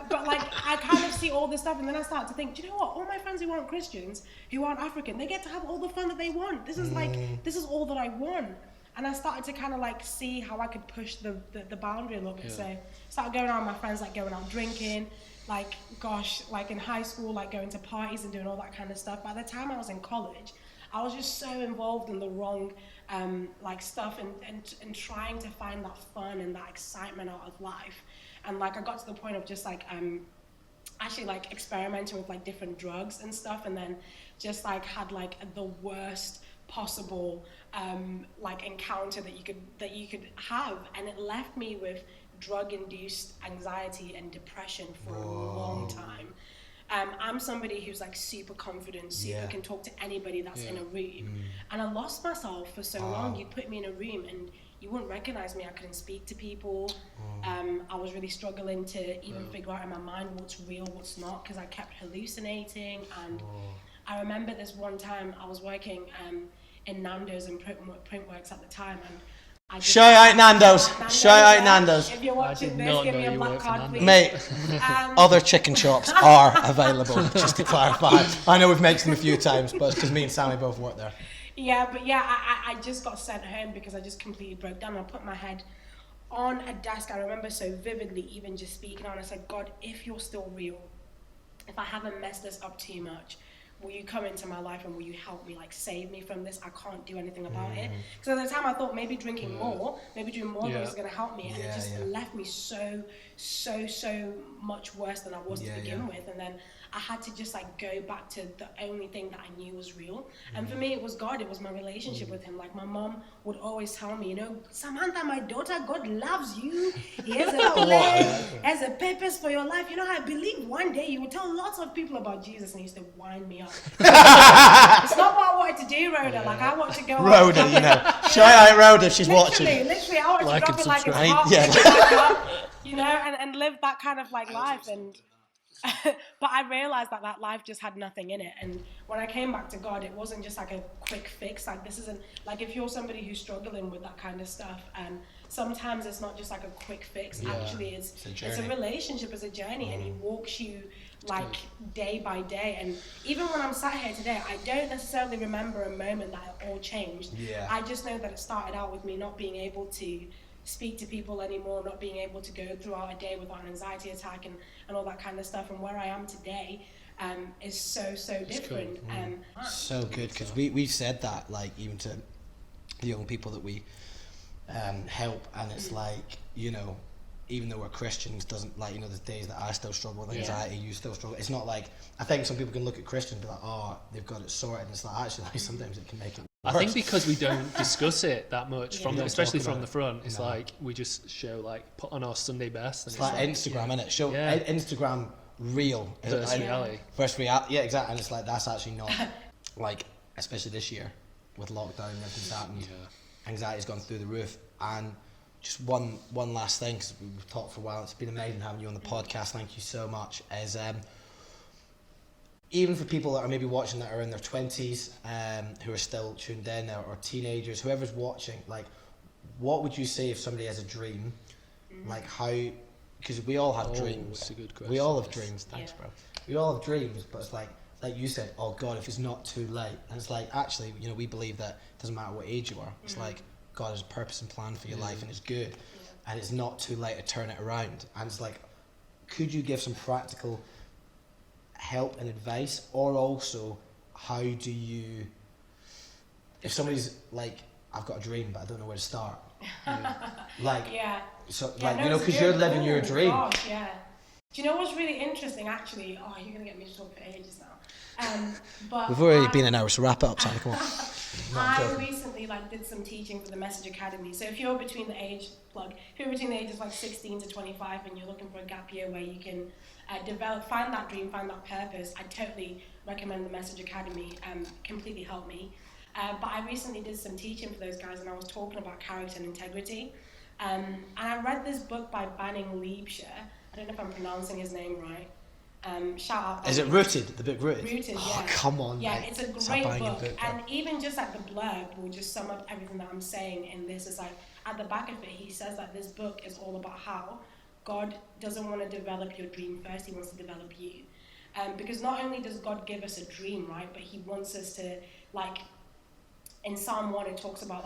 But like I kind of see all this stuff, and then I start to think, do you know what? All my friends who aren't Christians, who aren't African, they get to have all the fun that they want. This is all that I want. And I started to kind of like see how I could push the boundary a little bit. So started going out with my friends, like going out drinking, like like in high school, like going to parties and doing all that kind of stuff. By the time I was in college, I was just so involved in the wrong like stuff and trying to find that fun and that excitement out of life. And like I got to the point of just like actually like experimenting with like different drugs and stuff, and then just like had like the worst possible like encounter that you could have, and it left me with drug-induced anxiety and depression for a long time. I'm somebody who's like super confident, can talk to anybody that's in a room, and I lost myself for so long. You put me in a room and you wouldn't recognize me. I couldn't speak to people. I was really struggling to even figure out in my mind what's real, what's not, because I kept hallucinating. And I remember this one time I was working in Nando's and Printworks at the time, and Shout out Nando's. Shout out Nando's. If you're watching this, give me a black card, please. Mate, other chicken shops are available, just to clarify. I know we've mentioned them a few times, but it's because me and Sammy both work there. Yeah, but yeah, I just got sent home because I just completely broke down. I put my head on a desk. I remember so vividly even just speaking on. I said, God, if you're still real, if I haven't messed this up too much, will you come into my life and will you help me, like save me from this? I can't do anything about it. Because at the time I thought maybe drinking more, maybe doing more was going to help me. And it just left me so much worse than I was to begin with. And then I had to just like go back to the only thing that I knew was real. And for me, it was God. It was my relationship with him. Like my mom would always tell me, you know, Samantha, my daughter, God loves you. He has a plan, has a purpose for your life. You know, I believe one day you will tell lots of people about Jesus. And he used to wind me up. It's not what I wanted to do, Rhoda. Like I want to go Rhoda, you know. Shout out Rhoda if she's watching. Literally, I want to drop it like it's hot, you know, and live that kind of like life. And but I realized that life just had nothing in it. And when I came back to God, it wasn't just like a quick fix. Like this isn't like if you're somebody who's struggling with that kind of stuff, and sometimes it's not just like a quick fix. Actually, it's a relationship, it's a journey, and he walks you like day by day. And even when I'm sat here today, I don't necessarily remember a moment that it all changed. I just know that it started out with me not being able to speak to people anymore, not being able to go throughout a day without an anxiety attack and all that kind of stuff. And where I am today is so different. Cool. So good, because we've said that, like, even to the young people that we help, and it's like, you know, even though we're Christians, doesn't, like, you know, there's days that I still struggle with anxiety, you still struggle. It's not like, I think some people can look at Christians and be like, oh, they've got it sorted, and it's like, actually, like, sometimes it can make it worse. I think because we don't discuss it that much, especially from the front, it's like, we just show, like, put on our Sunday best. And it's like Instagram, innit? Show Instagram real. Versus reality. Versus reality, yeah, exactly, and it's like, that's actually not, like, especially this year, with lockdown and everything's happened, anxiety's gone through the roof. And just one last thing, because we've talked for a while, it's been amazing having you on the podcast, thank you so much, is even for people that are maybe watching that are in their 20s, who are still tuned in, or teenagers, whoever's watching, like, what would you say if somebody has a dream, like how, because we all have dreams, that's a good question. We all have dreams, thanks bro, we all have dreams, but it's like you said, oh God, if it's not too late, and it's like, actually, you know, we believe that it doesn't matter what age you are, it's like, God has a purpose and plan for your life, and it's good, and it's not too late to turn it around. And it's like, could you give some practical help and advice, or also how do you, if somebody's like, I've got a dream but I don't know where to start, like, so like, you know, because you're living your dream. Gosh, do you know what's really interesting, actually? Oh, you're gonna get me to talk for ages now. But we've already been an hour, so wrap it up, Sammy, come on. I recently did some teaching for the Message Academy. So if you're between the ages like 16 to 25 and you're looking for a gap year where you can find that dream, find that purpose, I totally recommend the Message Academy. Completely helped me. But I recently did some teaching for those guys, and I was talking about character and integrity. And I read this book by Banning Liebscher. I don't know if I'm pronouncing his name right. Shout out. Is it Rooted? The book Rooted? Rooted, oh, come on, yeah, mate. it's a great book. And even just like the blurb will just sum up everything that I'm saying in this. It's like, at the back of it, he says that this book is all about how God doesn't want to develop your dream first, he wants to develop you. Because not only does God give us a dream, right, but he wants us to, like, in Psalm 1, it talks about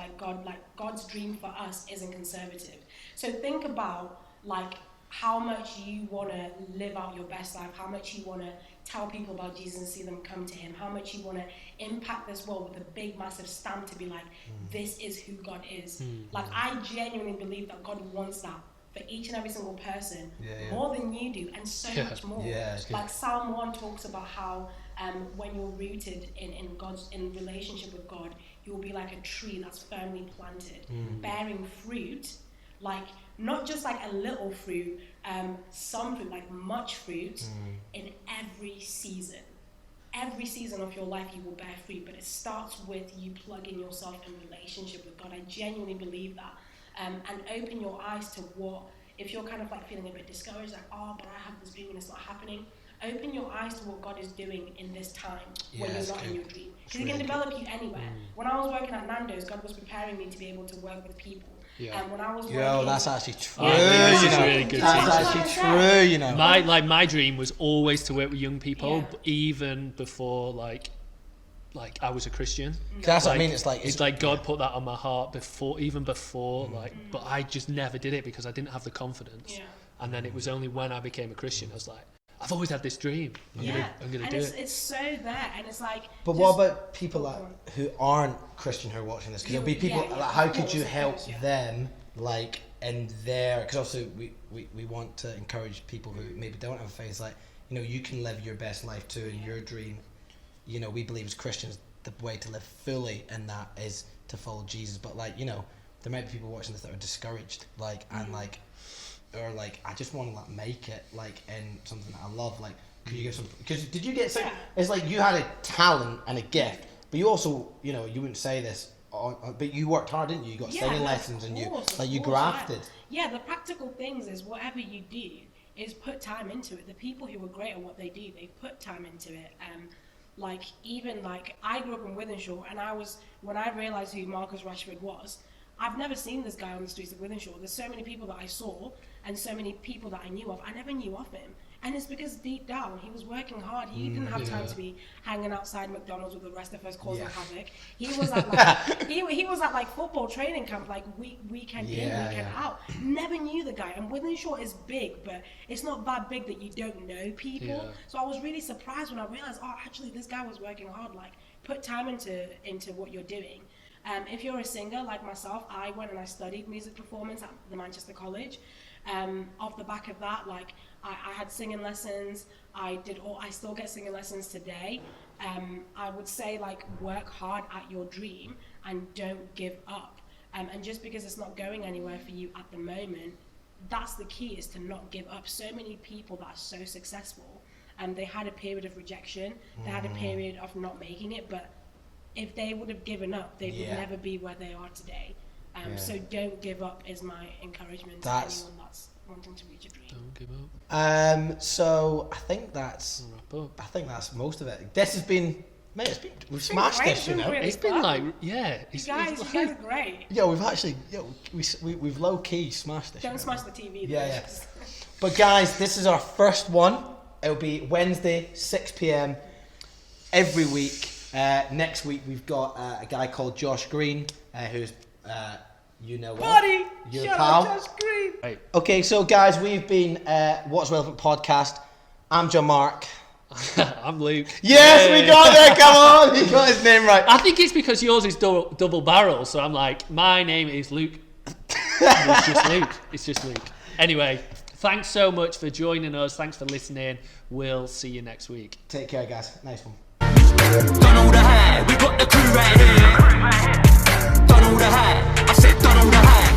God's dream for us isn't conservative. So think about, like, how much you want to live out your best life, how much you want to tell people about Jesus and see them come to him, how much you want to impact this world with a big, massive stamp to be like, this is who God is. Like, I genuinely believe that God wants that for each and every single person, more than you do, and so much more. Like Psalm 1 talks about how when you're rooted in relationship with God, you will be like a tree that's firmly planted, bearing fruit, like not just like a little fruit, some fruit, like much fruit, in every season. Every season of your life you will bear fruit, but it starts with you plugging yourself in relationship with God. I genuinely believe that. And open your eyes to what, if you're kind of like feeling a bit discouraged, like, oh, but I have this dream and it's not happening, open your eyes to what God is doing in this time when you're not in your dream. Because he can develop you anywhere. When I was working at Nando's, God was preparing me to be able to work with people. Yeah. And when I was working, that's actually true. This is really good. That's actually true, you know. My dream was always to work with young people, Yeah. even before like I was a Christian. That's what I mean. It's like God put that on my heart even before, but I just never did it because I didn't have the confidence. Yeah. And then it was only when I became a Christian I was like, I've always had this dream. I'm gonna do it. It's so there, and it's like. But what about people who aren't Christian who are watching this? Because there'll be people. How could you help them, like in their? Because also we want to encourage people who maybe don't have a faith. Like, you know, you can live your best life too, and your dream. You know, we believe as Christians the way to live fully, and that is to follow Jesus. But like, you know, there might be people watching this that are discouraged, like and like. Or like, I just want to like make it like in something that I love. Like, could you give some? Because did you get some? It's like you had a talent and a gift, but you also, you know, you wouldn't say this, but you worked hard, didn't you? You got singing lessons and you grafted. Yeah, the practical things is whatever you do is put time into it. The people who are great at what they do, they put time into it. Like even like I grew up in Wythenshawe, and when I realised who Marcus Rashford was. I've never seen this guy on the streets of Wythenshawe. There's so many people that I saw and so many people that I knew of. I never knew of him. And it's because deep down, he was working hard. He didn't have time to be hanging outside McDonald's with the rest of us causing havoc. He was at like, he was at like football training camp, like weekend in, weekend out. Never knew the guy. And Wythenshawe is big, but it's not that big that you don't know people. Yeah. So I was really surprised when I realized, actually this guy was working hard. Like, put time into what you're doing. If you're a singer like myself, I went and I studied music performance at the Manchester College. Off the back of that, like I had singing lessons. I still get singing lessons today. I would say like work hard at your dream and don't give up. And just because it's not going anywhere for you at the moment, that's the key, is to not give up. So many people that are so successful, they had a period of rejection. They had a period of not making it, but if they would have given up, they would never be where they are today. So don't give up is my encouragement to anyone that's wanting to reach a dream. Don't give up. So I think that's most of it. This has been, mate, we've smashed this, you know. It's been like, you guys are great. Yeah, we've actually, we've low key smashed this. Don't smash the TV. Yeah. But guys, this is our first one. It'll be Wednesday, 6 p.m. every week. Next week we've got a guy called Josh Green, who's Buddy, your shut pal. up, Josh Green. Right. Okay, so guys, we've been What's Relevant podcast. I'm John Mark. I'm Luke. Yes, we got there. Come on, he got his name right. I think it's because yours is double barrel, so I'm like, my name is Luke. It's just Luke. Anyway, thanks so much for joining us. Thanks for listening. We'll see you next week. Take care, guys. Nice one. Done all the high, we got the crew right here. Done all the high, I said done all the high.